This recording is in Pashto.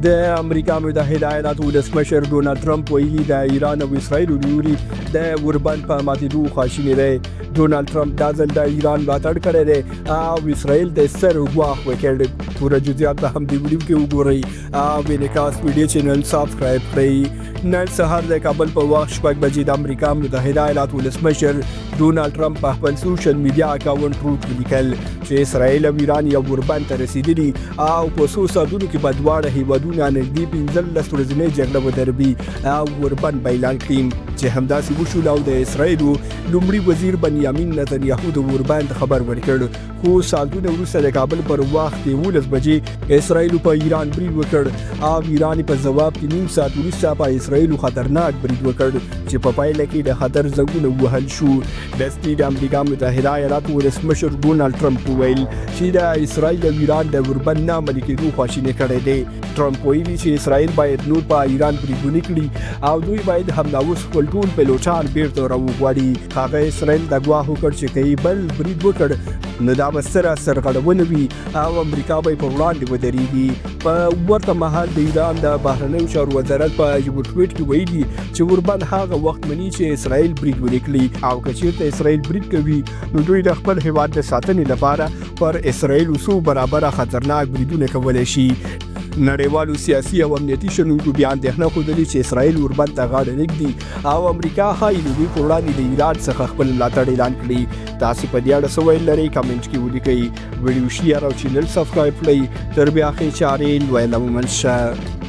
د امریکا متحده ایالاتو ولسمشر ډونالډ ټرمپ ویلي د ایران او اسرایلو لوري د اوربند په ماتېدو خواشینی دی. ډونالډ ټرمپ دا ځل د ایران ملاتړ کړی دی او اسرایل د سر ګواښ وکړ. پوره جزئیات په همدې ویډیو کې وګورئ او انعکاس میډیا چینل سبسکرایب کړئ. نن سهار د کابل په وخت 6 بجې د امریکا متحده ایالاتو ولسمشر ډونالډ ټرمپ په خپل سوشل میډیا اکاونټ ټروت کې لیکل چې اسرایل او ایران یو اوربند ته رسیدلي او په څو ساعتونو کې به دواړه هیوادونه نږدې 15 ورځنۍ جګړه ودروي او اوربند به اعلان کړي چې همداسې وشول او د اسرایلو لومړي وزیر بنیامین نتنیاهو د اوربند خبر ورکړ. خو ساعتونه وروسته د کابل پر وخت 11 بجې اسرایلو په ایران برید وکړ او ایران په ځواب کې نیم ساعت وروسته په اسرایلو خطرناک برید وکړ چې په پایله کې د خطر زنګونه وهل شو. د امریکا متحده ایالاتو ولسمشر ډونالډ ټرمپ وویل چې د اسرایل او ایران د اوربند نه عملي کېدو خواشینی کړی دی. ټرمپ ویلي چې اسرایل باید نور په ایران بریدونه کړي او دوی باید همداوس خپل ټول پیلوټان بیرته راوغواړي. هغه اسرایل د ګواښ وکړ چې که بل برید وکړ نو دا به ستره سرغړونه وي او امریکا به په وړاندې ودرېږي. په ورته مهال د ایران د بهرنیو چارو وزارت په یو ټویټ کې ویلي چې اوربند هغه وخت مني چې اسرایل برید ونکړي او که چیرته اسرایل برید کوي نو دوی د خپل هیواد د ساتنې لپاره پر اسرایل څو برابره خطرناک بریدونه کولی شي. نړیوالو سیاسي او امنیتي شنونکو بیا اندېښنه ښودلې چې اسرایل اوربند ته غاړه نږدي او امریکا ښایي د دوی په وړاندې د ایران څخه خپل ملاتړ اعلان کړي. تاسو په دې اړه څه ویل لرئ کمنټ کې ولیکئ. ویډیو شیر او چینل سبسکرایب کړئ. تر بیا ښې چارې لویه لمن شه.